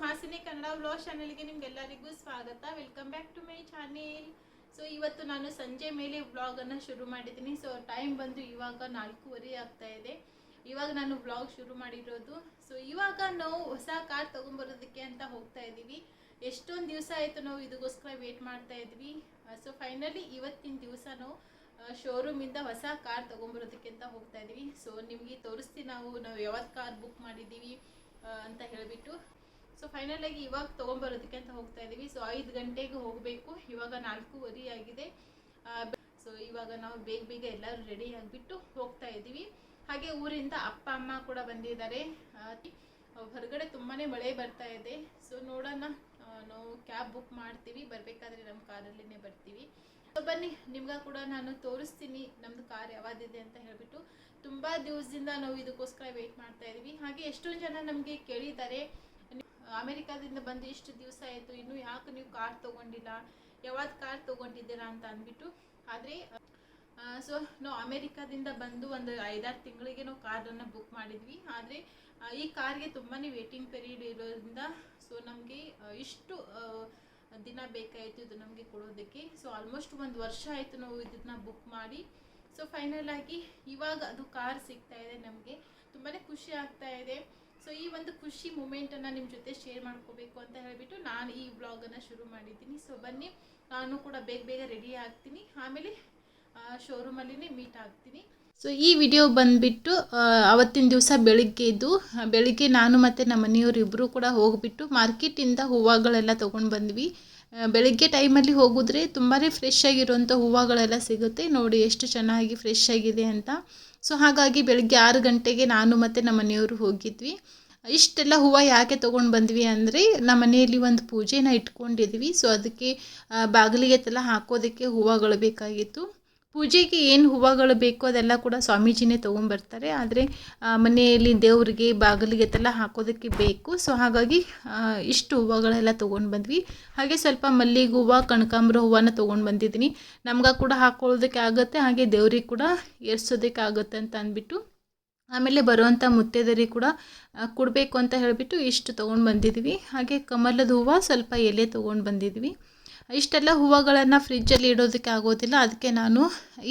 Suhasini Kannada vlog ಚಾನೆಲ್ಗೆ ನಿಮ್ಗೆಲ್ಲರಿಗೂ ಸ್ವಾಗತ. Welcome back to my channel. So ಇವತ್ತು ನಾನು ಸಂಜೆ ಮೇಲೆ ವ್ಲಾಗನ್ನು ಶುರು ಮಾಡಿದ್ದೀನಿ. ಸೊ ಟೈಮ್ ಬಂದು ಇವಾಗ 4:30 ಆಗ್ತಾ ಇದೆ. ಇವಾಗ ನಾನು ವ್ಲಾಗ್ ಶುರು ಮಾಡಿರೋದು. ಸೊ ಇವಾಗ ನಾವು ಹೊಸ ಕಾರ್ ತೊಗೊಂಬರೋದಕ್ಕೆ ಅಂತ ಹೋಗ್ತಾ ಇದ್ದೀವಿ. ಎಷ್ಟೊಂದು ದಿವಸ ಆಯಿತು ನಾವು ಇದಕ್ಕೋಸ್ಕರ ವೇಟ್ ಮಾಡ್ತಾ ಇದ್ವಿ. ಸೊ ಫೈನಲಿ ಇವತ್ತಿನ ದಿವಸ ನಾವು ಶೋರೂಮಿಂದ ಹೊಸ ಕಾರ್ ತೊಗೊಂಬರೋದಕ್ಕೆ ಅಂತ ಹೋಗ್ತಾ ಇದ್ದೀವಿ. ಸೊ ನಿಮಗೆ ತೋರಿಸ್ತೀವಿ ನಾವು ಯಾವತ್ತು ಕಾರ್ ಬುಕ್ ಮಾಡಿದ್ದೀವಿ ಅಂತ ಹೇಳಿಬಿಟ್ಟು. ಸೊ ಫೈನಲ್ ಆಗಿ ಇವಾಗ ತೊಗೊಂಬರೋದಕ್ಕೆ ಅಂತ ಹೋಗ್ತಾ ಇದ್ದೀವಿ. ಸೊ 5 ಗಂಟೆಗೆ ಹೋಗಬೇಕು. ಇವಾಗ 4:30 ಆಗಿದೆ. ಸೊ ಇವಾಗ ನಾವು ಬೇಗ ಎಲ್ಲರೂ ರೆಡಿ ಆಗಿಬಿಟ್ಟು ಹೋಗ್ತಾ ಇದ್ದೀವಿ. ಹಾಗೆ ಊರಿಂದ ಅಪ್ಪ ಅಮ್ಮ ಕೂಡ ಬಂದಿದ್ದಾರೆ. ಹೊರಗಡೆ ತುಂಬಾ ಮಳೆ ಬರ್ತಾ ಇದೆ. ಸೊ ನೋಡೋಣ, ನಾವು ಕ್ಯಾಬ್ ಬುಕ್ ಮಾಡ್ತೀವಿ. ಬರಬೇಕಾದ್ರೆ ನಮ್ಮ ಕಾರಲ್ಲೇ ಬರ್ತೀವಿ. ಸೊ ಬನ್ನಿ, ನಿಮ್ಗೆ ಕೂಡ ನಾನು ತೋರಿಸ್ತೀನಿ ನಮ್ಮದು ಕಾರ್ ಯಾವ್ದಿದೆ ಅಂತ ಹೇಳಿಬಿಟ್ಟು. ತುಂಬ ದಿವಸದಿಂದ ನಾವು ಇದಕ್ಕೋಸ್ಕರ ವೆಯ್ಟ್ ಮಾಡ್ತಾ ಇದ್ದೀವಿ. ಹಾಗೆ ಎಷ್ಟೊಂದು ಜನ ನಮಗೆ ಕೇಳಿದ್ದಾರೆ, ಅಮೆರಿಕಾದಿಂದ ಬಂದು ಇಷ್ಟು ದಿವಸ ಆಯಿತು, ಇನ್ನೂ ಯಾಕೆ ನೀವು ಕಾರ್ ತೊಗೊಂಡಿಲ್ಲ, ಯಾವ್ದು ಕಾರ್ ತೊಗೊಂಡಿದ್ದೀರಾ ಅಂತ ಅಂದ್ಬಿಟ್ಟು. ಆದರೆ ಸೊ ನಾವು ಅಮೆರಿಕಾದಿಂದ ಬಂದು ಒಂದು 5-6 ತಿಂಗಳಿಗೆ ನಾವು ಕಾರನ್ನು ಬುಕ್ ಮಾಡಿದ್ವಿ. ಆದರೆ ಈ ಕಾರ್ಗೆ ತುಂಬಾ ವೇಟಿಂಗ್ ಪೀರಿಯಡ್ ಇರೋದ್ರಿಂದ ಸೊ ನಮಗೆ ಇಷ್ಟು ದಿನ ಬೇಕಾಯಿತು ಇದು ನಮಗೆ ಕೊಡೋದಕ್ಕೆ. ಸೊ ಆಲ್ಮೋಸ್ಟ್ 1 ವರ್ಷ ಆಯಿತು ನಾವು ಇದನ್ನ ಬುಕ್ ಮಾಡಿ. ಸೊ ಫೈನಲ್ ಆಗಿ ಇವಾಗ ಅದು ಕಾರ್ ಸಿಗ್ತಾ ಇದೆ. ನಮಗೆ ತುಂಬಾ ಖುಷಿ ಆಗ್ತಾ ಇದೆ. ಸೊ ಈ ಒಂದು ಖುಷಿ ಮೂಮೆಂಟನ್ನು ನಿಮ್ಮ ಜೊತೆ ಶೇರ್ ಮಾಡ್ಕೋಬೇಕು ಅಂತ ಹೇಳಿಬಿಟ್ಟು ನಾನು ಈ ವ್ಲಾಗನ್ನು ಶುರು ಮಾಡಿದ್ದೀನಿ. ಸೊ ಬನ್ನಿ, ನಾನು ಕೂಡ ಬೇಗ ರೆಡಿ ಆಗ್ತೀನಿ. ಆಮೇಲೆ ಶೋರೂಮಲ್ಲಿನೇ ಮೀಟ್ ಆಗ್ತೀನಿ. ಸೊ ಈ ವಿಡಿಯೋ ಬಂದುಬಿಟ್ಟು ಅವತ್ತಿನ ದಿವಸ ಬೆಳಿಗ್ಗೆ ನಾನು ಮತ್ತು ನಮ್ಮ ಮನೆಯವರು ಇಬ್ಬರು ಕೂಡ ಹೋಗಿಬಿಟ್ಟು ಮಾರ್ಕೆಟಿಂದ ಹೂವುಗಳೆಲ್ಲ ತೊಗೊಂಡು ಬಂದ್ವಿ. ಬೆಳಿಗ್ಗೆ ಟೈಮಲ್ಲಿ ಹೋಗಿದ್ರೆ ತುಂಬಾ ಫ್ರೆಶ್ ಆಗಿರುವಂಥ ಹೂವುಗಳೆಲ್ಲ ಸಿಗುತ್ತೆ. ನೋಡಿ ಎಷ್ಟು ಚೆನ್ನಾಗಿ ಫ್ರೆಶ್ ಆಗಿದೆ ಅಂತ. ಸೊ ಹಾಗಾಗಿ ಬೆಳಿಗ್ಗೆ 6 ಗಂಟೆಗೆ ನಾನು ಮತ್ತು ನಮ್ಮ ಮನೆಯವರು ಹೋಗಿದ್ವಿ. ಇಷ್ಟೆಲ್ಲ ಹೂವು ಯಾಕೆ ತೊಗೊಂಡು ಬಂದ್ವಿ ಅಂದರೆ, ನಮ್ಮ ಮನೆಯಲ್ಲಿ ಒಂದು ಪೂಜೆನ ಇಟ್ಕೊಂಡಿದ್ವಿ. ಸೊ ಅದಕ್ಕೆ ಬಾಗಿಲಿಗೆ ಎಲ್ಲ ಹಾಕೋದಕ್ಕೆ ಹೂವುಗಳು ಬೇಕಾಗಿತ್ತು. ಪೂಜೆಗೆ ಏನು ಹೂವುಗಳು ಬೇಕೋ ಅದೆಲ್ಲ ಕೂಡ ಸ್ವಾಮೀಜಿನೇ ತೊಗೊಂಬರ್ತಾರೆ. ಆದರೆ ಮನೆಯಲ್ಲಿ ದೇವರಿಗೆ ಬಾಗಿಲಿಗೆ ಎಲ್ಲ ಹಾಕೋದಕ್ಕೆ ಬೇಕು. ಸೊ ಹಾಗಾಗಿ ಇಷ್ಟು ಹೂವುಗಳೆಲ್ಲ ತೊಗೊಂಡು ಬಂದ್ವಿ. ಹಾಗೆ ಸ್ವಲ್ಪ ಮಲ್ಲಿಗೆ ಹೂವು, ಕನಕಾಂಬರ ಹೂವನ್ನ ತೊಗೊಂಡು ಬಂದಿದ್ದೀನಿ. ನಮ್ಗೆ ಕೂಡ ಹಾಕ್ಕೊಳ್ಳೋದಕ್ಕೆ ಆಗುತ್ತೆ, ಹಾಗೆ ದೇವ್ರಿಗೆ ಕೂಡ ಏರ್ಸೋದಕ್ಕೆ ಆಗುತ್ತೆ ಅಂತ ಅಂದ್ಬಿಟ್ಟು. ಆಮೇಲೆ ಬರುವಂಥ ಮುತ್ತೈದರಿಗೆ ಕೂಡ ಕೊಡಬೇಕು ಅಂತ ಹೇಳಿಬಿಟ್ಟು ಇಷ್ಟು ತೊಗೊಂಡು ಬಂದಿದ್ವಿ. ಹಾಗೆ ಕಮಲದ ಹೂವು, ಸ್ವಲ್ಪ ಎಲೆ ತೊಗೊಂಡು ಬಂದಿದ್ವಿ. ಇಷ್ಟೆಲ್ಲ ಹೂವುಗಳನ್ನು ಫ್ರಿಜ್ಜಲ್ಲಿ ಇಡೋದಕ್ಕೆ ಆಗೋದಿಲ್ಲ. ಅದಕ್ಕೆ ನಾನು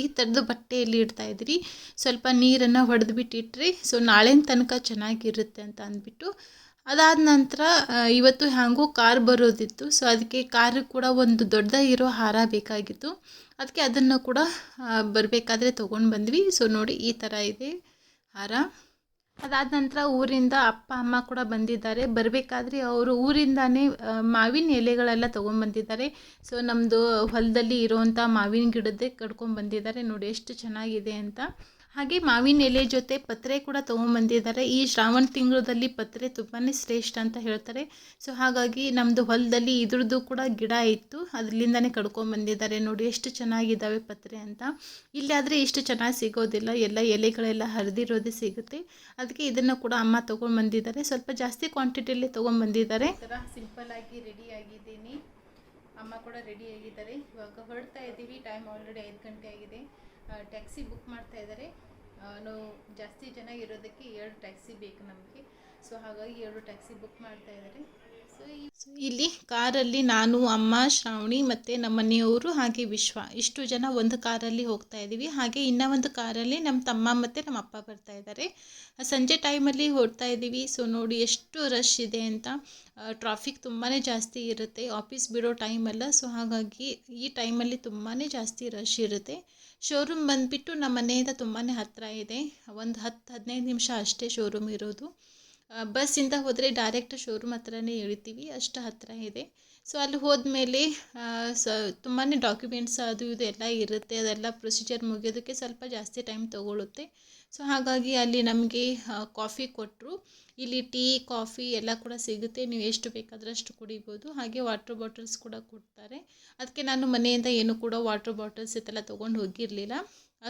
ಈ ಥರದ್ದು ಬಟ್ಟೆಯಲ್ಲಿ ಇಡ್ತಾಯಿದ್ರಿ. ಸ್ವಲ್ಪ ನೀರನ್ನು ಹೊಡೆದ್ಬಿಟ್ಟಿಟ್ರೆ ಸೊ ನಾಳಿನ ತನಕ ಚೆನ್ನಾಗಿರುತ್ತೆ ಅಂತ ಅಂದ್ಬಿಟ್ಟು. ಅದಾದ ನಂತರ ಇವತ್ತು ಹ್ಯಾಂಗೂ ಕಾರ್ ಬರೋದಿತ್ತು. ಸೊ ಅದಕ್ಕೆ ಕಾರಿಗೆ ಕೂಡ ಒಂದು ದೊಡ್ಡ ಇರೋ ಹಾರ ಬೇಕಾಗಿತ್ತು. ಅದಕ್ಕೆ ಅದನ್ನು ಕೂಡ ಬರಬೇಕಾದ್ರೆ ತೊಗೊಂಡು ಬಂದ್ವಿ. ಸೊ ನೋಡಿ, ಈ ಥರ ಇದೆ ಹಾರ. ಅದಾದ ನಂತರ ಊರಿಂದ ಅಪ್ಪ ಅಮ್ಮ ಕೂಡ ಬಂದಿದ್ದಾರೆ. ಬರಬೇಕಾದ್ರೆ ಅವರು ಊರಿಂದಾನೇ ಮಾವಿನ ಎಲೆಗಳೆಲ್ಲ ತೊಗೊಂಬಂದಿದ್ದಾರೆ. ಸೊ ನಮ್ಮದು ಹೊಲದಲ್ಲಿ ಇರುವಂಥ ಮಾವಿನ ಗಿಡದ್ದೇ ಕಡ್ಕೊಂಬಂದಿದ್ದಾರೆ. ನೋಡಿ ಎಷ್ಟು ಚೆನ್ನಾಗಿದೆ ಅಂತ. ಹಾಗೆ ಮಾವಿನ ಎಲೆ ಜೊತೆ ಪತ್ರೆ ಕೂಡ ತೊಗೊಂಬಂದಿದ್ದಾರೆ. ಈ ಶ್ರಾವಣ ತಿಂಗಳಲ್ಲಿ ಪತ್ರೆ ತುಂಬಾ ಶ್ರೇಷ್ಠ ಅಂತ ಹೇಳ್ತಾರೆ. ಸೊ ಹಾಗಾಗಿ ನಮ್ಮದು ಹೊಲದಲ್ಲಿ ಇದ್ರದ್ದು ಕೂಡ ಗಿಡ ಇತ್ತು, ಅದರಿಂದನೇ ಕಡ್ಕೊಂಬಂದಿದ್ದಾರೆ. ನೋಡಿ ಎಷ್ಟು ಚೆನ್ನಾಗಿದ್ದಾವೆ ಪತ್ರೆ ಅಂತ. ಇಲ್ಲಾದರೆ ಇಷ್ಟು ಚೆನ್ನಾಗಿ ಸಿಗೋದಿಲ್ಲ, ಎಲ್ಲ ಎಲೆಗಳೆಲ್ಲ ಹರಿದಿರೋದೇ ಸಿಗುತ್ತೆ. ಅದಕ್ಕೆ ಇದನ್ನು ಕೂಡ ಅಮ್ಮ ತೊಗೊಂಡ್ಬಂದಿದ್ದಾರೆ. ಸ್ವಲ್ಪ ಜಾಸ್ತಿ ಕ್ವಾಂಟಿಟಿಯಲ್ಲಿ ತೊಗೊಂಡ್ಬಂದಿದ್ದಾರೆ. ಈ ಥರ ಸಿಂಪಲ್ಲಾಗಿ ರೆಡಿ ಆಗಿದ್ದೀನಿ. ಅಮ್ಮ ಕೂಡ ರೆಡಿ ಆಗಿದ್ದಾರೆ. ಇವಾಗ ಹೊರಡ್ತಾ ಇದ್ದೀವಿ. ಟೈಮ್ ಆಲ್ರೆಡಿ 5 ಗಂಟೆ ಆಗಿದೆ. ಟ್ಯಾಕ್ಸಿ ಬುಕ್ ಮಾಡ್ತಾ ಇದ್ದಾರೆ. ನಾವು ಜಾಸ್ತಿ ಜನ ಇರೋದಕ್ಕೆ 2 ಟ್ಯಾಕ್ಸಿ ಬೇಕು ನಮಗೆ. ಸೊ ಹಾಗಾಗಿ 2 ಟ್ಯಾಕ್ಸಿ ಬುಕ್ ಮಾಡ್ತಾ ಇದ್ದಾರೆ. ಸೊ ಇಲ್ಲಿ ಕಾರಲ್ಲಿ ನಾನು, ಅಮ್ಮ, ಶ್ರಾವಣಿ ಮತ್ತು ನಮ್ಮ ಮನೆಯವರು ಹಾಗೆ ವಿಶ್ವ, ಇಷ್ಟು ಜನ ಒಂದು ಕಾರಲ್ಲಿ ಹೋಗ್ತಾ ಇದ್ದೀವಿ. ಹಾಗೆ ಇನ್ನೂ ಒಂದು ಕಾರಲ್ಲಿ ನಮ್ಮ ತಮ್ಮ ಮತ್ತು ನಮ್ಮ ಅಪ್ಪ ಬರ್ತಾ ಇದ್ದಾರೆ. ಸಂಜೆ ಟೈಮಲ್ಲಿ ಹೊರಡ್ತಾ ಇದ್ದೀವಿ. ಸೊ ನೋಡಿ ಎಷ್ಟು ರಶ್ ಇದೆ ಅಂತ. ಟ್ರಾಫಿಕ್ ತುಂಬಾ ಜಾಸ್ತಿ ಇರುತ್ತೆ. ಆಫೀಸ್ ಬಿಡೋ ಟೈಮಲ್ಲ. ಸೊ ಹಾಗಾಗಿ ಈ ಟೈಮಲ್ಲಿ ತುಂಬಾ ಜಾಸ್ತಿ ರಶ್ ಇರುತ್ತೆ. ಶೋರೂಮ್ ಬಂದುಬಿಟ್ಟು ನಮ್ಮ ಮನೆಯಿಂದ ತುಂಬಾ ಹತ್ತಿರ ಇದೆ. ಒಂದು 10-15 ನಿಮಿಷ ಅಷ್ಟೇ ಶೋರೂಮ್ ಇರೋದು. ಬಸ್ಸಿಂದ ಹೋದರೆ ಡೈರೆಕ್ಟ್ ಶೋರೂಮ್ ಹತ್ರನೇ ಇಳಿತೀವಿ, ಅಷ್ಟು ಹತ್ತಿರ ಇದೆ. ಸೊ ಅಲ್ಲಿ ಹೋದ್ಮೇಲೆ ತುಂಬಾ ಡಾಕ್ಯುಮೆಂಟ್ಸ್ ಅದು ಇದು ಎಲ್ಲ ಇರುತ್ತೆ. ಅದೆಲ್ಲ ಪ್ರೊಸೀಜರ್ ಮುಗಿಯೋದಕ್ಕೆ ಸ್ವಲ್ಪ ಜಾಸ್ತಿ ಟೈಮ್ ತೊಗೊಳುತ್ತೆ. ಸೊ ಹಾಗಾಗಿ ಅಲ್ಲಿ ನಮಗೆ ಕಾಫಿ ಕೊಟ್ಟರು. ಇಲ್ಲಿ ಟೀ, ಕಾಫಿ ಎಲ್ಲ ಕೂಡ ಸಿಗುತ್ತೆ. ನೀವು ಎಷ್ಟು ಬೇಕಾದ್ರೆ ಅಷ್ಟು ಕುಡಿಬೋದು. ಹಾಗೆ ವಾಟರ್ ಬಾಟಲ್ಸ್ ಕೂಡ ಕೊಡ್ತಾರೆ. ಅದಕ್ಕೆ ನಾನು ಮನೆಯಿಂದ ಏನು ಕೂಡ ವಾಟರ್ ಬಾಟಲ್ಸ್ ಇದೆಲ್ಲ ತೊಗೊಂಡು ಹೋಗಿರಲಿಲ್ಲ.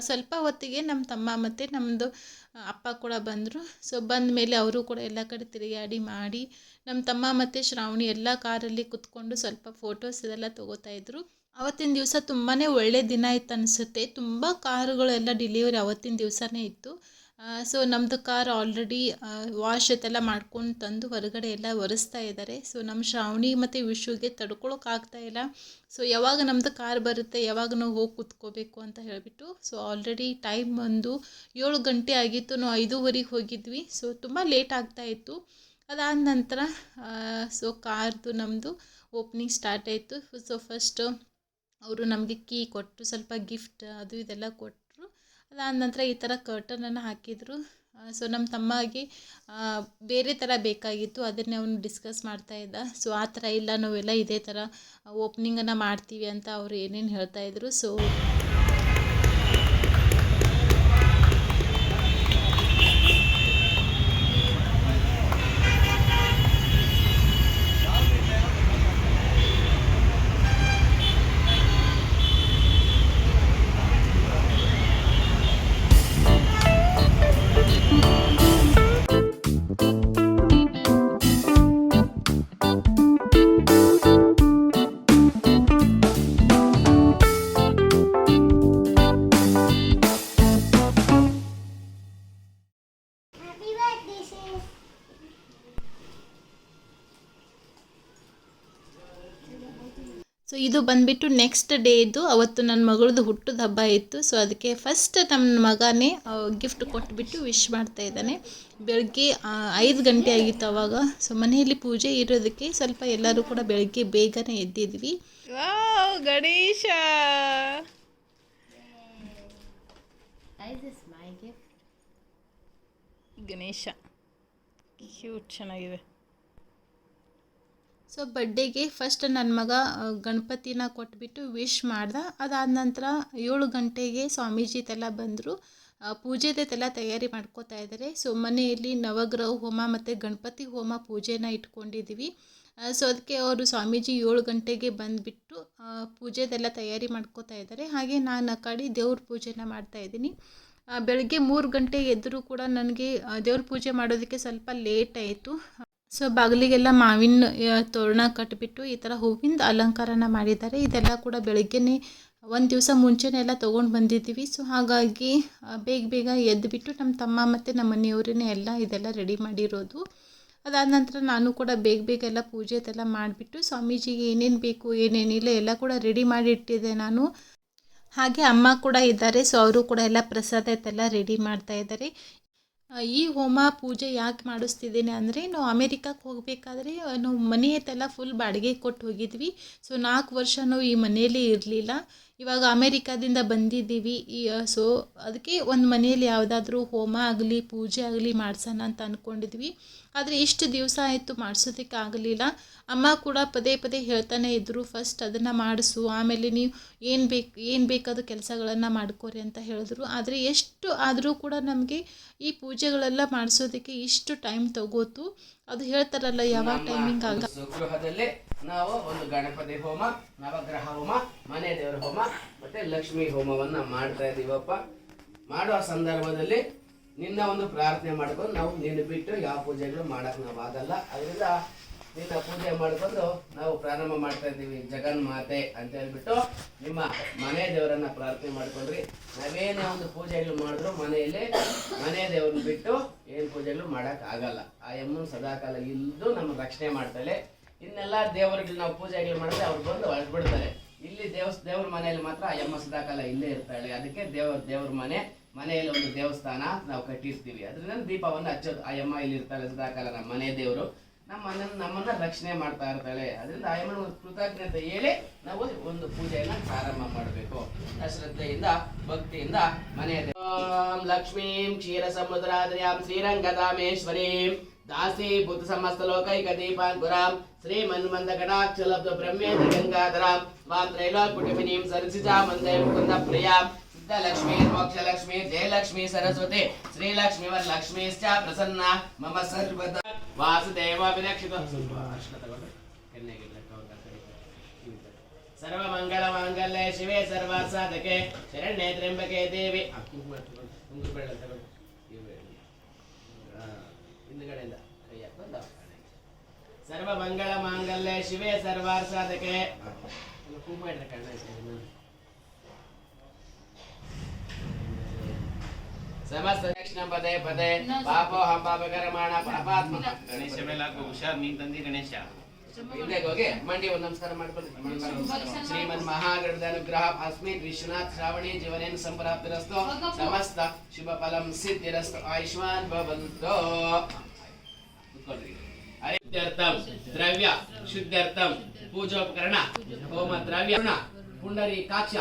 ಸ್ವಲ್ಪ ಹೊತ್ತಿಗೆ ನಮ್ಮ ತಮ್ಮ ಮತ್ತು ನಮ್ಮದು ಅಪ್ಪ ಕೂಡ ಬಂದರು. ಸೊ ಬಂದ ಮೇಲೆ ಅವರು ಕೂಡ ಎಲ್ಲ ಕಡೆ ತಿರುಗಾಡಿ ಮಾಡಿ, ನಮ್ಮ ತಮ್ಮ ಮತ್ತು ಶ್ರಾವಣಿ ಎಲ್ಲ ಕಾರಲ್ಲಿ ಕುತ್ಕೊಂಡು ಸ್ವಲ್ಪ ಫೋಟೋಸ್ ಇದೆಲ್ಲ ತೊಗೋತಾಯಿದ್ರು. ಅವತ್ತಿನ ದಿವಸ ತುಂಬಾ ಒಳ್ಳೆ ದಿನ ಇತ್ತು ಅನಿಸುತ್ತೆ. ತುಂಬ ಕಾರುಗಳೆಲ್ಲ ಡೆಲಿವರಿ ಅವತ್ತಿನ ದಿವಸನೇ ಇತ್ತು. ಸೊ ನಮ್ಮದು ಕಾರ್ ಆಲ್ರೆಡಿ ವಾಶ್ ಅದೆಲ್ಲ ಮಾಡ್ಕೊಂಡು ತಂದು ಹೊರಗಡೆ ಎಲ್ಲ ಒರೆಸ್ತಾ ಇದ್ದಾರೆ. ಸೊ ನಮ್ಮ ಶ್ರಾವಣಿ ಮತ್ತು ವಿಶುಗೆ ತಡ್ಕೊಳಕ್ಕಾಗ್ತಾ ಇಲ್ಲ. ಸೊ ಯಾವಾಗ ನಮ್ಮದು ಕಾರ್ ಬರುತ್ತೆ, ಯಾವಾಗ ನಾವು ಹೋಗಿ ಕೂತ್ಕೋಬೇಕು ಅಂತ ಹೇಳಿಬಿಟ್ಟು. ಸೊ ಆಲ್ರೆಡಿ ಟೈಮ್ ಒಂದು 7 ಗಂಟೆ ಆಗಿತ್ತು. ನಾವು 5:30ಗೆ ಹೋಗಿದ್ವಿ. ಸೊ ತುಂಬ ಲೇಟ್ ಆಗ್ತಾಯಿತ್ತು. ಅದಾದ ನಂತರ ಸೊ ಕಾರ್ದು ನಮ್ಮದು ಓಪನಿಂಗ್ ಸ್ಟಾರ್ಟ್ ಆಯಿತು. ಸೊ ಫಸ್ಟು ಅವರು ನಮಗೆ ಕೀ ಕೊಟ್ಟು ಸ್ವಲ್ಪ ಗಿಫ್ಟ್ ಅದು ಇದೆಲ್ಲ ಕೊಟ್ಟರು. ಅದಾದ ನಂತರ ಈ ಥರ ಕರ್ಟನನ್ನು ಹಾಕಿದರು. ಸೊ ನಮ್ಮ ತಮ್ಮಗೆ ಬೇರೆ ಥರ ಬೇಕಾಗಿತ್ತು, ಅದನ್ನೇ ಅವನು ಡಿಸ್ಕಸ್ ಮಾಡ್ತಾಯಿದ್ದ. ಸೊ ಆ ಥರ ಇಲ್ಲ, ನಾವೆಲ್ಲ ಇದೇ ಥರ ಓಪನಿಂಗನ್ನು ಮಾಡ್ತೀವಿ ಅಂತ ಅವರು ಏನೇನು ಹೇಳ್ತಾಯಿದ್ರು. ಸೊ ಇದು ಬಂದುಬಿಟ್ಟು ನೆಕ್ಸ್ಟ್ ಡೇ ಇದ್ದು. ಅವತ್ತು ನನ್ನ ಮಗಳದ್ದು ಹುಟ್ಟದ ಹಬ್ಬ ಇತ್ತು. ಸೊ ಅದಕ್ಕೆ ಫಸ್ಟ್ ನಮ್ಮ ಮಗನೇ ಗಿಫ್ಟ್ ಕೊಟ್ಬಿಟ್ಟು ವಿಶ್ ಮಾಡ್ತಾ ಇದ್ದಾನೆ. ಬೆಳಗ್ಗೆ 5 ಗಂಟೆ ಆಗಿತ್ತು ಅವಾಗ. ಸೊ ಮನೆಯಲ್ಲಿ ಪೂಜೆ ಇರೋದಕ್ಕೆ ಸ್ವಲ್ಪ ಎಲ್ಲರೂ ಕೂಡ ಬೆಳಗ್ಗೆ ಬೇಗನೆ ಎದ್ದಿದ್ವಿ. ಗಣೇಶ ಗಣೇಶ ಕ್ಯೂಟ್, ಚೆನ್ನಾಗಿದೆ. ಸೊ ಬರ್ಡೇಗೆ ಫಸ್ಟ್ ನನ್ನ ಮಗ ಗಣಪತಿನ ಕೊಟ್ಬಿಟ್ಟು ವಿಶ್ ಮಾಡ್ದೆ. ಅದಾದ ನಂತರ 7 ಗಂಟೆಗೆ ಸ್ವಾಮೀಜಿದೆಲ್ಲ ಬಂದರು. ಪೂಜೆದೆಲ್ಲ ತಯಾರಿ ಮಾಡ್ಕೋತಾ ಇದ್ದಾರೆ. ಸೊ ಮನೆಯಲ್ಲಿ ನವಗ್ರಹ ಹೋಮ ಮತ್ತು ಗಣಪತಿ ಹೋಮ ಪೂಜೆನ ಇಟ್ಕೊಂಡಿದ್ದೀವಿ. ಸೊ ಅದಕ್ಕೆ ಅವರು ಸ್ವಾಮೀಜಿ 7 ಗಂಟೆಗೆ ಬಂದುಬಿಟ್ಟು ಪೂಜೆದೆಲ್ಲ ತಯಾರಿ ಮಾಡ್ಕೋತಾ ಇದ್ದಾರೆ. ಹಾಗೆ ನಾನು ಆ ಕಡೆ ದೇವ್ರ ಪೂಜೆನ ಮಾಡ್ತಾಯಿದ್ದೀನಿ. ಬೆಳಗ್ಗೆ 3 ಗಂಟೆಗೆ ಎದ್ದರೂ ಕೂಡ ನನಗೆ ದೇವ್ರ ಪೂಜೆ ಮಾಡೋದಕ್ಕೆ ಸ್ವಲ್ಪ ಲೇಟ್ ಆಯಿತು. ಸೊ ಬಾಗಿಲಿಗೆಲ್ಲ ಮಾವಿನ ತೋರಣ ಕಟ್ಟಿಬಿಟ್ಟು ಈ ಥರ ಹೂವಿಂದ ಅಲಂಕಾರನ ಮಾಡಿದ್ದಾರೆ. ಇದೆಲ್ಲ ಕೂಡ ಬೆಳಗ್ಗೆನೇ ಒಂದು ದಿವಸ ಮುಂಚೆನೇ ಎಲ್ಲ ತೊಗೊಂಡು ಬಂದಿದ್ದೀವಿ. ಸೊ ಹಾಗಾಗಿ ಬೇಗ ಎದ್ದುಬಿಟ್ಟು ನಮ್ಮ ತಮ್ಮ ಮತ್ತು ನಮ್ಮ ಮನೆಯವರೇ ಎಲ್ಲ ಇದೆಲ್ಲ ರೆಡಿ ಮಾಡಿರೋದು. ಅದಾದ ನಂತರ ನಾನು ಕೂಡ ಬೇಗ ಎಲ್ಲ ಪೂಜೆ ಅದೆಲ್ಲ ಮಾಡಿಬಿಟ್ಟು ಸ್ವಾಮೀಜಿಗೆ ಏನೇನು ಬೇಕು ಏನೇನಿಲ್ಲ ಎಲ್ಲ ಕೂಡ ರೆಡಿ ಮಾಡಿ ಇಟ್ಟಿದ್ದೆ ನಾನು. ಹಾಗೆ ಅಮ್ಮ ಕೂಡ ಇದ್ದಾರೆ. ಸೊ ಅವರು ಕೂಡ ಎಲ್ಲ ಪ್ರಸಾದ ಇದೆಲ್ಲ ರೆಡಿ ಮಾಡ್ತಾ ಇದ್ದಾರೆ. ಈ ಹೋಮ ಪೂಜೆ ಯಾಕೆ ಮಾಡಿಸ್ತಿದ್ದೀನಿ ಅಂದರೆ, ನಾವು ಅಮೇರಿಕಕ್ಕೆ ಹೋಗಬೇಕಾದ್ರೆ ನಾವು ಮನೆಯತ್ತೆಲ್ಲ ಫುಲ್ ಬಾಡಿಗೆ ಕೊಟ್ಟು ಹೋಗಿದ್ವಿ. ಸೊ 4 ವರ್ಷ ನಾವು ಈ ಮನೆಯಲ್ಲಿ ಇರಲಿಲ್ಲ. ಇವಾಗ ಅಮೇರಿಕಾದಿಂದ ಬಂದಿದ್ದೀವಿ. ಸೊ ಅದಕ್ಕೆ ಒಂದು ಮನೆಯಲ್ಲಿ ಯಾವುದಾದ್ರೂ ಹೋಮ ಆಗಲಿ ಪೂಜೆ ಆಗಲಿ ಮಾಡಿಸೋಣ ಅಂತ ಅಂದ್ಕೊಂಡಿದ್ವಿ. ಆದರೆ ಇಷ್ಟು ದಿವಸ ಆಯಿತು ಮಾಡಿಸೋದಕ್ಕೆ ಆಗಲಿಲ್ಲ. ಅಮ್ಮ ಕೂಡ ಪದೇ ಹೇಳ್ತಾನೆ ಇದ್ದರು, ಫಸ್ಟ್ ಅದನ್ನು ಮಾಡಿಸು, ಆಮೇಲೆ ನೀವು ಏನು ಬೇಕಾದ ಕೆಲಸಗಳನ್ನು ಮಾಡ್ಕೋರಿ ಅಂತ ಹೇಳಿದ್ರು. ಆದರೆ ಎಷ್ಟು ಆದರೂ ಕೂಡ ನಮಗೆ ಈ ಪೂಜೆಗಳೆಲ್ಲ ಮಾಡಿಸೋದಕ್ಕೆ ಇಷ್ಟು ಟೈಮ್ ತಗೋತು. ಅದು ಹೇಳ್ತಾರಲ್ಲ ಯಾವ ಟೈಮಿಂಗ್ ಆಗ. ಸ್ವಗೃಹದಲ್ಲಿ ನಾವು ಒಂದು ಗಣಪತಿ ಹೋಮ, ನವಗ್ರಹ ಹೋಮ, ಮನೆ ದೇವರ ಹೋಮ ಮತ್ತೆ ಲಕ್ಷ್ಮೀ ಹೋಮವನ್ನ ಮಾಡ್ತಾ ಇದೀವಪ್ಪ. ಮಾಡುವ ಸಂದರ್ಭದಲ್ಲಿ ನಿನ್ನ ಒಂದು ಪ್ರಾರ್ಥನೆ ಮಾಡ್ಕೊಂಡು ನಾವು ನಿನ್ನ ಬಿಟ್ಟು ಯಾವ ಪೂಜೆಗಳು ಮಾಡಕ್ ನಾವು ಆಗಲ್ಲ. ಅದರಿಂದ ನಿನ್ನ ಪೂಜೆ ಮಾಡ್ಕೊಂಡು ನಾವು ಪ್ರಾರಂಭ ಮಾಡ್ತಾ ಇದ್ದೀವಿ. ಜಗನ್ಮಾತೆ ಅಂತ ಹೇಳ್ಬಿಟ್ಟು ನಿಮ್ಮ ಮನೆ ದೇವರನ್ನ ಪ್ರಾರ್ಥನೆ ಮಾಡ್ಕೊಂಡ್ರಿ. ನಾವೇನೇ ಒಂದು ಪೂಜೆಗಳು ಮಾಡಿದ್ರು ಮನೆಯಲ್ಲಿ ಮನೆ ದೇವ್ರನ್ನ ಬಿಟ್ಟು ಏನು ಪೂಜೆಗಳು ಮಾಡಕ್ ಆಗಲ್ಲ. ಆ ಎಮ್ಮನ ಸದಾಕಾಲ ಇದ್ದು ನಮ್ಮ ರಕ್ಷಣೆ ಮಾಡ್ತಾಳೆ. ಇನ್ನೆಲ್ಲ ದೇವರುಗಳು ನಾವು ಪೂಜೆಗಳು ಮಾಡಿದ್ರೆ ಅವ್ರು ಬಂದು ಹೊರಟ್ಬಿಡ್ತಾರೆ. ಇಲ್ಲಿ ದೇವ್ರ ಮನೆಯಲ್ಲಿ ಮಾತ್ರ ಆ ಎಮ್ಮ ಸದಾಕಾಲ ಇಲ್ಲೇ ಇರ್ತಾಳೆ. ಅದಕ್ಕೆ ದೇವ್ರ ಮನೆಯಲ್ಲಿ ಒಂದು ದೇವಸ್ಥಾನ ನಾವು ಕಟ್ಟಿರ್ತೀವಿ. ಅದರಿಂದ ದೀಪವನ್ನು ಹಚ್ಚೋದು. ಆ ಎಮ್ಮ ಇಲ್ಲಿ ಇರ್ತಾಳೆ ಸದಾಕಾಲ, ನಮ್ಮ ಮನೆ ದೇವರು ನಮ್ಮನ್ನ ರಕ್ಷಣೆ ಮಾಡ್ತಾ ಇರ್ತಾಳೆ. ಅದರಿಂದ ಆ ಎಮ್ಮನ ಕೃತಜ್ಞತೆ ಹೇಳಿ ನಾವು ಒಂದು ಪೂಜೆಯನ್ನ ಪ್ರಾರಂಭ ಮಾಡಬೇಕು. ಶ್ರದ್ಧೆಯಿಂದ ಭಕ್ತಿಯಿಂದ ಮನೆ ಓಂ ಲಕ್ಷ್ಮೀಂ ಕ್ಷೀರ ಸಮುದ್ರಾದ್ರ್ಯಾಂ ಶ್ರೀರಂಗಧಾಮೇಶ್ವರೀಂ दासीभूत समस्त लोकैकदीपाङ्कुरां श्रीमन्मन्दकटाक्षलब्ध ब्रह्मेन्द्र गङ्गाधरां स्वां त्रैलोक्यकुटुम्बिनीं सरसिजां वन्दे मुकुन्दप्रियां सिद्धलक्ष्मी मोक्षलक्ष्मी जयलक्ष्मी सरस्वती श्रीलक्ष्मी वरलक्ष्मीश्च प्रसन्ना मम सर्वदा वासुदेवाभिरक्षितो सर्वमङ्गलमाङ्गल्ये शिवे सर्वासाधके शरण्ये त्र्यम्बके देवी सर्वमङ्गलमाङ्गल्ये शिवे सर्वासाधके ಸಮಸ್ತ ದಕ್ಷಿಣ ಪದೇ ಪದೇ ಪಾಪೋಹಂ ಪಾಪಕರ್ಮಾಣ ಪಾಪಾತ್ಮ. ಗಣೇಶ ಮೇಲೆ ಹಾಕು, ಹುಷಾರ್, ನೀನ್ ತಂದಿ ಗಣೇಶ. ಹಿಂದೆ ಹೋಗಿ ಮಂಡಿ ಒಂದು ನಮಸ್ಕಾರ ಮಾಡ್ಕೊಳ್ಳಿ. ಶ್ರೀಮನ್ ಮಹಾಗಣದ ಅನುಗ್ರಹ ಅಸ್ಮಿನ್ ವಿಶ್ವನಾಥ್ ಶ್ರಾವಣಿ ಜೀವನೇನ ಸಂಪ್ರಾಪ್ತಿರಸ್ತು, ಸಮಸ್ತ ಶುಭ ಫಲಂ ಸಿದ್ಧಿರಸ್ತು, ಆಯುಷ್ಮಾನ್ ಭವಂತು. ಅರಿತ್ಯರ್ಥಂ ದ್ರವ್ಯ ಶುದ್ಧ್ಯರ್ಥಂ ಪೂಜೋಪಕರಣ ಹೋಮ ದ್ರವ್ಯ ಪುಂಡರೀಕಾಕ್ಷ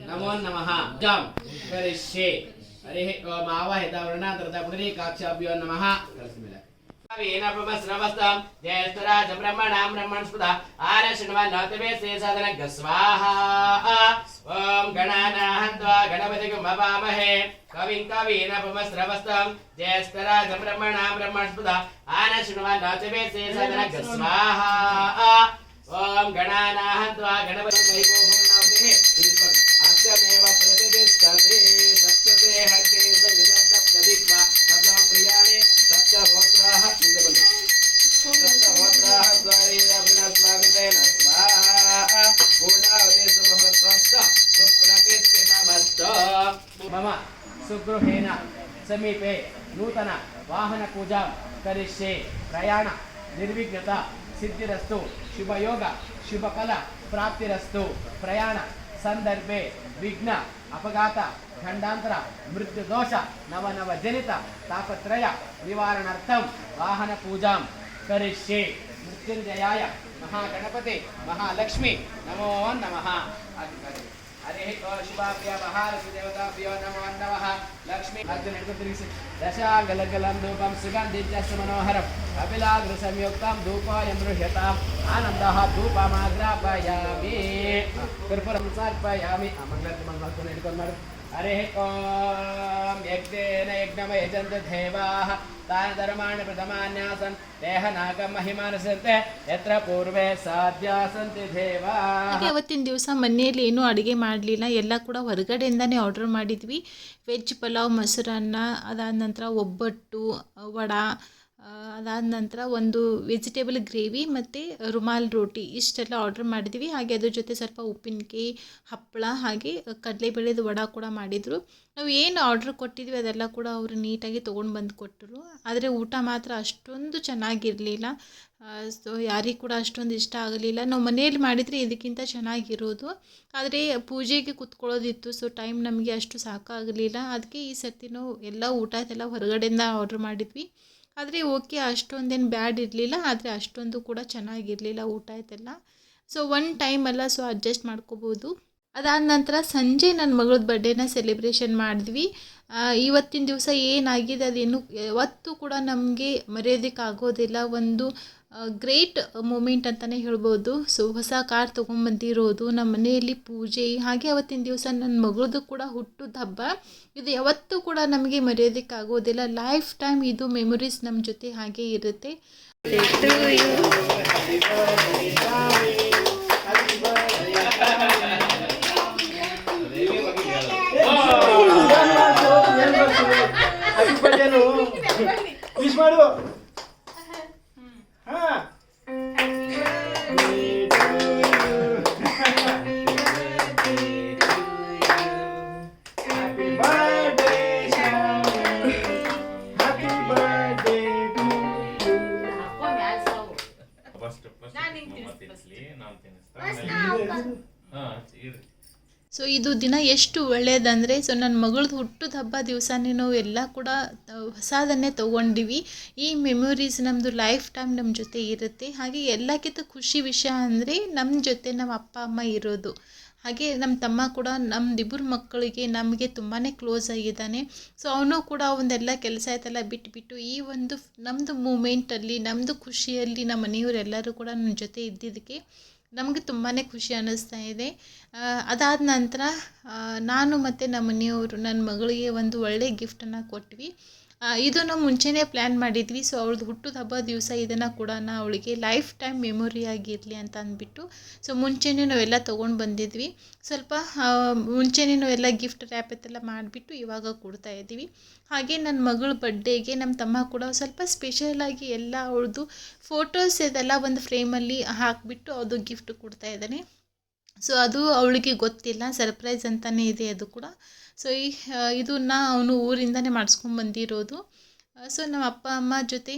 ನಮೋ ನಮಃ ಜಾಂ ಕರಿಷ್ಯೆ. ಹರಿ ಓಂ ಆವಾಹಿತ ವರ್ಣಾಂತರದ ಪುಂಡರೀಕಾಕ್ಷಾಭ್ಯೋ ನಮಃ. ಶ್ರವಸ್ತಂ ಜ್ಯೇಷ್ಠರಾಜ ಬ್ರಹ್ಮಣಾಂ ಬ್ರಹ್ಮಣಸ್ಪದ ಆರಶೃಣ್ವನ್ನೋತಿಭೇ ಸಾಧನ ಗಸ್ವಾಹಾ. ಓಂ ಗಣಾನಾಹತ್ವಾ ಗಣಪತಿಗುಂ ಹವಾಮಹೇ ಕವಿಂ ಕವೀನಪಮಸ್ರವಸ್ತಂ ಜ್ಯೇಷ್ಠರಾಜ ಬ್ರಹ್ಮಣಾಂ ಬ್ರಹ್ಮಣಸ್ಪದ ಆರಶೃಣ್ವನ್ನೋತಿಭೇ ಸಾಧನ ಗಸ್ವಾಹಾ. ಓಂ ಗಣಾನಾಹತ್ವಾ ಗಣಪತಿಗುಂ ವೈಭೋಹೋರ್ಣವತಿಃ ಅಷ್ಟಮೇವ ಪ್ರತಿಷ್ಠತೆ ಸಪ್ತತೆ ಹಕ್ಕೆ ಸಂವಿಧಸ್ತಪ್ತದಿಕ್ವಾ ಸಪ್ತ ಪ್ರಿಯಾಣಿ ಸಪ್ತಹೋತ್ರಾಹ ಮುಂದೆ ಬನ್ನಿ. ಸಪ್ತಹೋತ್ರಾಹ ದ್ವಾರೀರವಿನಸ್ವಾಮಿತೇನ ಸ್ವಾಹ ಪೂರ್ಣಾವತಿ ಸುಮಹೋತ್ವಸ್ತ ಸುಪ್ರತಿಷ್ಠಿತಮಸ್ತು. ಮಮ ಸುಗೃಹೇನ ಸಮೀಪೆ ನೂತನ ವಾಹನ ಪೂಜಾ ಕರಿಷ್ಯೆ. ಪ್ರಯಾಣ ನಿರ್ವಿಘ್ನತ ಸಿದ್ಧಿರಸ್ತು, ಶುಭಯೋಗ ಶುಭಫಲ ಪ್ರಾಪ್ತಿರಸ್ತು. ಪ್ರಯಾಣ ಸಂದರ್ಭೆ ವಿಘ್ನ ಅಪಘಾತ ಖಂಡಾಂತರ ಮೃತ್ಯುದೋಷ ನವ ಜನಿತ ತಾಪತ್ರಯ ನಿವಾರಣಾರ್ಥಂ ವಾಹನ ಪೂಜಾಂ ಕರಿಷ್ಯೆ. ಮೃತ್ಯುಂಜಯಾಯ ಮಹಾಗಣಪತಿ ಮಹಾಲಕ್ಷ್ಮಿ ನಮೋ ನಮಃ. ಹರಿ ಶುಭಾಭ್ಯ ಮಹಾಲಕ್ಷ್ಮಿ ದೇವತಾಭ್ಯೋ ನಮೋ ನಮಃ. ಲಕ್ಷ್ಮೀ ಅರ್ಜುನ ತಿರುಗಿಸಿ ದಶಾಂಗಲಗಲಂ ಧೂಪಂ ಸುಗಂಧಿಜ್ಜಸ್ಸು ಮನೋಹರಂ ಅಭಿಲಾಗ್ರ ಸಂಯುಕ್ತಂ ಧೂಪಾಯಂ ಗೃಹ್ಯತಾಂ ಆನಂದಃ ಧೂಪಮಾಗ್ರಾಪಯಾಮಿ ಕರ್ಪೂರಂ ಸಮರ್ಪಯಾಮಿ. ಮಂಗಳಾರತಿ ಹಿಡ್ಕೊಂಡು ಮಾಡು. ಹರಿ ಓಂ ಯಜ್ಞೇನ ಯಜ್ಞಮಯ ಯಜಂತ ದೇವಾಃ ತಾನ ಧರ್ಮಾಣಿ ಪ್ರಥಮಾನ್ಯಾಸನ್ ದೇಹ ನಾಗಂ ಮಹಿಮಾನಸಂತೆ ಯತ್ರ ಪೂರ್ವೇ ಸಾಧ್ಯಾಸಂತಿ ದೇವಾ. ಅವತ್ತಿನ ದಿವಸ ಮನೆಯಲ್ಲಿ ಏನೂ ಅಡುಗೆ ಮಾಡಲಿಲ್ಲ, ಎಲ್ಲ ಕೂಡ ಹೊರಗಡೆಯಿಂದನೇ ಆರ್ಡರ್ ಮಾಡಿದ್ವಿ. ವೆಜ್ ಪಲಾವ್, ಮೊಸರನ್ನ, ಅದಾದ ನಂತರ ಒಬ್ಬಟ್ಟು, ವಡಾ, ಅದಾದ ನಂತರ ಒಂದು ವೆಜಿಟೇಬಲ್ ಗ್ರೇವಿ ಮತ್ತು ರುಮಾಲ್ ರೋಟಿ ಇಷ್ಟೆಲ್ಲ ಆರ್ಡ್ರ್ ಮಾಡಿದ್ವಿ. ಹಾಗೆ ಅದ್ರ ಜೊತೆ ಸ್ವಲ್ಪ ಉಪ್ಪಿನಕಾಯಿ, ಹಪ್ಪಳ, ಹಾಗೆ ಕಡಲೆಬೇಳೆದು ವಡಾ ಕೂಡ ಮಾಡಿದರು. ನಾವು ಏನು ಆರ್ಡ್ರ್ ಕೊಟ್ಟಿದ್ವಿ ಅದೆಲ್ಲ ಕೂಡ ಅವರು ನೀಟಾಗಿ ತೊಗೊಂಡು ಬಂದು ಕೊಟ್ಟರು. ಆದರೆ ಊಟ ಮಾತ್ರ ಅಷ್ಟೊಂದು ಚೆನ್ನಾಗಿರಲಿಲ್ಲ. ಸೊ ಯಾರಿಗೂ ಕೂಡ ಅಷ್ಟೊಂದು ಇಷ್ಟ ಆಗಲಿಲ್ಲ. ನಾವು ಮನೆಯಲ್ಲಿ ಮಾಡಿದರೆ ಇದಕ್ಕಿಂತ ಚೆನ್ನಾಗಿರೋದು. ಆದರೆ ಪೂಜೆಗೆ ಕೂತ್ಕೊಳ್ಳೋದಿತ್ತು, ಸೊ ಟೈಮ್ ನಮಗೆ ಅಷ್ಟು ಸಾಕಾಗಲಿಲ್ಲ. ಅದಕ್ಕೆ ಈ ಸರ್ತಿ ನಾವು ಎಲ್ಲ ಊಟ ಎಲ್ಲ ಹೊರಗಡೆಯಿಂದ ಆರ್ಡ್ರ್ ಮಾಡಿದ್ವಿ. ಆದರೆ ಓಕೆ, ಅಷ್ಟೊಂದೇನು ಬ್ಯಾಡ್ ಇರಲಿಲ್ಲ, ಆದರೆ ಅಷ್ಟೊಂದು ಕೂಡ ಚೆನ್ನಾಗಿರಲಿಲ್ಲ ಊಟ ಆಯ್ತೆಲ್ಲ. ಸೊ ಒನ್ ಟೈಮ್ ಅಲ್ಲ, ಸೊ ಅಡ್ಜಸ್ಟ್ ಮಾಡ್ಕೋಬೋದು. ಅದಾದ ನಂತರ ಸಂಜೆ ನನ್ನ ಮಗಳದ್ದು ಬರ್ಡೇನ ಸೆಲೆಬ್ರೇಷನ್ ಮಾಡಿದ್ವಿ. ಇವತ್ತಿನ ದಿವಸ ಏನಾಗಿದೆ ಅದೇನು ಯಾವತ್ತೂ ಕೂಡ ನಮಗೆ ಮರೆಯೋದಕ್ಕಾಗೋದಿಲ್ಲ. ಒಂದು ಗ್ರೇಟ್ ಮೂಮೆಂಟ್ ಅಂತಲೇ ಹೇಳ್ಬೋದು. ಸೊ ಹೊಸ ಕಾರ್ ತೊಗೊಂಬಂದಿರೋದು, ನಮ್ಮ ಮನೆಯಲ್ಲಿ ಪೂಜೆ, ಹಾಗೆ ಅವತ್ತಿನ ದಿವಸ ನನ್ನ ಮಗಳದ್ದು ಕೂಡ ಹುಟ್ಟುದ ಹಬ್ಬ. ಇದು ಯಾವತ್ತೂ ಕೂಡ ನಮಗೆ ಮರೆಯೋದಕ್ಕಾಗೋದಿಲ್ಲ. ಲೈಫ್ ಟೈಮ್ ಇದು ಮೆಮೊರೀಸ್ ನಮ್ಮ ಜೊತೆ ಹಾಗೆ ಇರುತ್ತೆ. ಸೊ ಇದು ದಿನ ಎಷ್ಟು ಒಳ್ಳೆಯದಂದರೆ, ಸೊ ನನ್ನ ಮಗಳದ್ದು ಹುಟ್ಟುದ ಹಬ್ಬ ದಿವಸನೇ ನಾವು ಎಲ್ಲ ಕೂಡ ಹೊಸದನ್ನೇ ತೊಗೊಂಡಿವಿ. ಈ ಮೆಮೊರೀಸ್ ನಮ್ಮದು ಲೈಫ್ ಟೈಮ್ ನಮ್ಮ ಜೊತೆ ಇರುತ್ತೆ. ಹಾಗೆ ಎಲ್ಲಕ್ಕಿಂತ ಖುಷಿ ವಿಷಯ ಅಂದರೆ ನಮ್ಮ ಜೊತೆ ನಮ್ಮ ಅಪ್ಪ ಅಮ್ಮ ಇರೋದು. ಹಾಗೆ ನಮ್ಮ ತಮ್ಮ ಕೂಡ ನಮ್ಮದಿಬ್ಬರು ಮಕ್ಕಳಿಗೆ ನಮಗೆ ತುಂಬಾ ಕ್ಲೋಸ್ ಆಗಿದ್ದಾನೆ. ಸೊ ಅವನು ಕೂಡ ಒಂದೆಲ್ಲ ಕೆಲಸ ಆಯ್ತೆಲ್ಲ ಬಿಟ್ಟು ಈ ಒಂದು ನಮ್ಮದು ಮೂಮೆಂಟಲ್ಲಿ, ನಮ್ಮದು ಖುಷಿಯಲ್ಲಿ ನಮ್ಮ ಮನೆಯವರೆಲ್ಲರೂ ಕೂಡ ನನ್ನ ಜೊತೆ ಇದ್ದಿದ್ದಕ್ಕೆ ನಮಗೆ ತುಂಬಾ ಖುಷಿ ಅನ್ನಿಸ್ತಾ ಇದೆ. ಅದಾದ ನಂತರ ನಾನು ಮತ್ತು ನಮ್ಮ ಮನೆಯವರು ನನ್ನ ಮಗಳಿಗೆ ಒಂದು ಒಳ್ಳೆಯ ಗಿಫ್ಟನ್ನು ಕೊಟ್ವಿ. ಇದು ನಾವು ಮುಂಚೆನೇ ಪ್ಲ್ಯಾನ್ ಮಾಡಿದ್ವಿ. ಸೊ ಅವಳದು ಹುಟ್ಟುದ ಹಬ್ಬ ದಿವಸ ಇದನ್ನು ಕೊಡೋಣ, ಅವಳಿಗೆ ಲೈಫ್ ಟೈಮ್ ಮೆಮೊರಿ ಆಗಿರಲಿ ಅಂತ ಅಂದ್ಬಿಟ್ಟು. ಸೊ ಮುಂಚೆನೇ ನಾವೆಲ್ಲ ತೊಗೊಂಡು ಬಂದಿದ್ವಿ. ಸ್ವಲ್ಪ ಮುಂಚೆನೇ ನಾವೆಲ್ಲ ಗಿಫ್ಟ್ ರ್ಯಾಪೆಲ್ಲ ಮಾಡಿಬಿಟ್ಟು ಇವಾಗ ಕೊಡ್ತಾಯಿದ್ದೀವಿ. ಹಾಗೆ ನನ್ನ ಮಗಳ ಬರ್ಡೇಗೆ ನಮ್ಮ ತಮ್ಮ ಕೂಡ ಸ್ವಲ್ಪ ಸ್ಪೆಷಲಾಗಿ ಎಲ್ಲ ಅವಳದು ಫೋಟೋಸ್ ಇದೆಲ್ಲ ಒಂದು ಫ್ರೇಮಲ್ಲಿ ಹಾಕಿಬಿಟ್ಟು ಅದು ಗಿಫ್ಟ್ ಕೊಡ್ತಾಯಿದ್ದಾನೆ. ಸೊ ಅದು ಅವಳಿಗೆ ಗೊತ್ತಿಲ್ಲ, ಸರ್ಪ್ರೈಸ್ ಅಂತಲೇ ಇದೆ ಅದು ಕೂಡ. ಸೊ ಇದನ್ನು ಅವನು ಊರಿಂದನೇ ಮಾಡಿಸ್ಕೊಂಡು ಬಂದಿರೋದು. ಸೊ ನಮ್ಮ ಅಪ್ಪ ಅಮ್ಮ ಜೊತೆ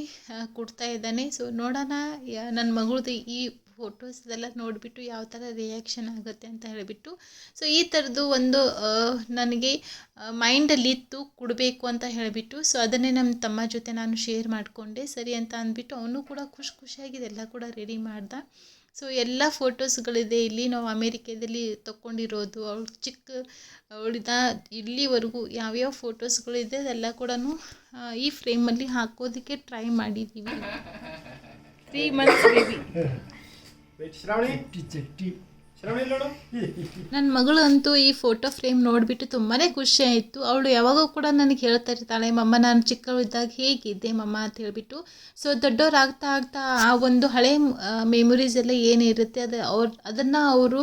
ಕೊಡ್ತಾ ಇದ್ದಾನೆ. ಸೊ ನೋಡೋಣ ನನ್ನ ಮಗಳದು ಈ ಫೋಟೋಸ್ ಇದೆಲ್ಲ ನೋಡಿಬಿಟ್ಟು ಯಾವ ಥರ ರಿಯಾಕ್ಷನ್ ಆಗುತ್ತೆ ಅಂತ ಹೇಳಿಬಿಟ್ಟು. ಸೊ ಈ ಥರದ್ದು ಒಂದು ನನಗೆ ಮೈಂಡಲ್ಲಿತ್ತು ಕೊಡಬೇಕು ಅಂತ ಹೇಳಿಬಿಟ್ಟು. ಸೊ ಅದನ್ನೇ ನಮ್ಮ ತಮ್ಮ ಜೊತೆ ನಾನು ಶೇರ್ ಮಾಡಿಕೊಂಡೆ. ಸರಿ ಅಂತ ಅಂದ್ಬಿಟ್ಟು ಅವನು ಕೂಡ ಖುಷಿಯಾಗಿ ಇದೆಲ್ಲ ಕೂಡ ರೆಡಿ ಮಾಡ್ದ. ಸೊ ಎಲ್ಲ ಫೋಟೋಸ್ಗಳಿದೆ ಇಲ್ಲಿ ನಾವು ಅಮೇರಿಕಾದಲ್ಲಿ ತಗೊಂಡಿರೋದು. ಅವಳಿದ ಇಲ್ಲಿವರೆಗೂ ಯಾವ್ಯಾವ ಫೋಟೋಸ್ಗಳಿದೆ ಅದೆಲ್ಲ ಕೂಡ ಈ ಫ್ರೇಮಲ್ಲಿ ಹಾಕೋದಕ್ಕೆ ಟ್ರೈ ಮಾಡಿದ್ದೀವಿ. 3 months ಬೇಬಿ. ನನ್ನ ಮಗಳಂತೂ ಈ ಫೋಟೋ ಫ್ರೇಮ್ ನೋಡಿಬಿಟ್ಟು ತುಂಬಾ ಖುಷಿ ಆಯಿತು. ಅವಳು ಯಾವಾಗೂ ಕೂಡ ನನಗೆ ಹೇಳ್ತಾ ಇರ್ತಾಳೆ, ಮಮ್ಮ ನಾನು ಚಿಕ್ಕವಳಿದ್ದಾಗ ಹೇಗಿದ್ದೆ ಮಮ್ಮ ಅಂತ ಹೇಳಿಬಿಟ್ಟು. ಸೊ ದೊಡ್ಡವರಾಗ್ತಾ ಆಗ್ತಾ ಆ ಒಂದು ಹಳೆ ಮೆಮೊರೀಸ್ ಎಲ್ಲ ಏನಿರುತ್ತೆ ಅದನ್ನು ಅವರು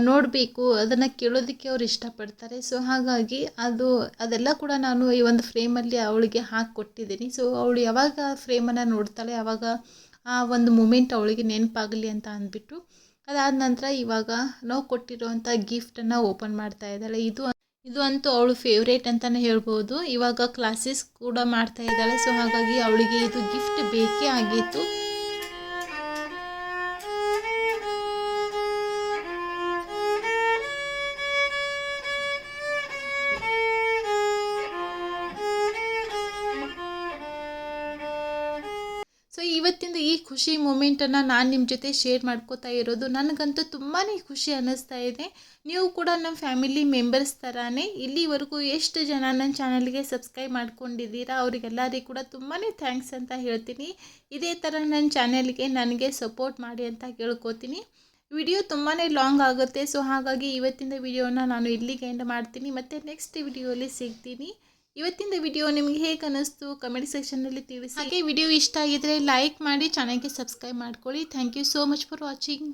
ನೋಡಬೇಕು, ಅದನ್ನು ಕೇಳೋದಕ್ಕೆ ಅವ್ರು ಇಷ್ಟಪಡ್ತಾರೆ. ಸೊ ಹಾಗಾಗಿ ಅದೆಲ್ಲ ಕೂಡ ನಾನು ಈ ಒಂದು ಫ್ರೇಮಲ್ಲಿ ಅವಳಿಗೆ ಹಾಕಿಕೊಟ್ಟಿದ್ದೀನಿ. ಸೊ ಅವಳು ಯಾವಾಗ ಫ್ರೇಮನ್ನು ನೋಡ್ತಾಳೆ ಆವಾಗ ಆ ಒಂದು ಮೂಮೆಂಟ್ ಅವಳಿಗೆ ನೆನಪಾಗಲಿ ಅಂತ ಅಂದ್ಬಿಟ್ಟು. ಅದಾದ ನಂತರ ಇವಾಗ ನಾವು ಕೊಟ್ಟಿರೋವಂಥ ಗಿಫ್ಟನ್ನು ಓಪನ್ ಮಾಡ್ತಾ ಇದ್ದಾಳೆ. ಇದು ಅಂತೂ ಅವಳು ಫೇವ್ರೇಟ್ ಅಂತಲೇ ಹೇಳ್ಬೋದು. ಇವಾಗ ಕ್ಲಾಸಸ್ ಕೂಡ ಮಾಡ್ತಾ ಇದ್ದಾಳೆ. ಸೊ ಹಾಗಾಗಿ ಅವಳಿಗೆ ಇದು ಗಿಫ್ಟ್ ಬೇಕೇ ಆಗಿತ್ತು. ಸೊ ಇವತ್ತಿಂದ ಈ ಖುಷಿ ಮೂಮೆಂಟನ್ನು ನಾನು ನಿಮ್ಮ ಜೊತೆ ಶೇರ್ ಮಾಡ್ಕೋತಾ ಇರೋದು. ನನಗಂತೂ ತುಂಬಾ ಖುಷಿ ಅನ್ನಿಸ್ತಾ ಇದೆ. ನೀವು ಕೂಡ ನಮ್ಮ ಫ್ಯಾಮಿಲಿ ಮೆಂಬರ್ಸ್ ಥರನೇ ಇಲ್ಲಿವರೆಗೂ ಎಷ್ಟು ಜನ ನನ್ನ ಚಾನಲ್ಗೆ ಸಬ್ಸ್ಕ್ರೈಬ್ ಮಾಡ್ಕೊಂಡಿದ್ದೀರಾ ಅವರಿಗೆಲ್ಲರಿಗೂ ಕೂಡ ತುಂಬಾ ಥ್ಯಾಂಕ್ಸ್ ಅಂತ ಹೇಳ್ತೀನಿ. ಇದೇ ಥರ ನನ್ನ ಚಾನಲ್ಗೆ ನನಗೆ ಸಪೋರ್ಟ್ ಮಾಡಿ ಅಂತ ಕೇಳ್ಕೊತೀನಿ. ವಿಡಿಯೋ ತುಂಬಾ ಲಾಂಗ್ ಆಗುತ್ತೆ. ಸೊ ಹಾಗಾಗಿ ಇವತ್ತಿನ ವಿಡಿಯೋನ ನಾನು ಇಲ್ಲಿಗೆ ಎಂಡ್ ಮಾಡ್ತೀನಿ. ಮತ್ತು ನೆಕ್ಸ್ಟ್ ವಿಡಿಯೋಲಿ ಸಿಗ್ತೀನಿ. ಇವತ್ತಿನ ವಿಡಿಯೋ ನಿಮಗೆ ಹೇಗೆ ಅನ್ನಿಸ್ತು ಕಮೆಂಟ್ ಸೆಕ್ಷನ್ನಲ್ಲಿ ತಿಳಿಸಿ. ಹಾಗೆ ವಿಡಿಯೋ ಇಷ್ಟ ಆಗಿದ್ರೆ ಲೈಕ್ ಮಾಡಿ, ಚಾನಲ್ಗೆ ಸಬ್ಸ್ಕ್ರೈಬ್ ಮಾಡ್ಕೊಳ್ಳಿ. Thank you so much for watching.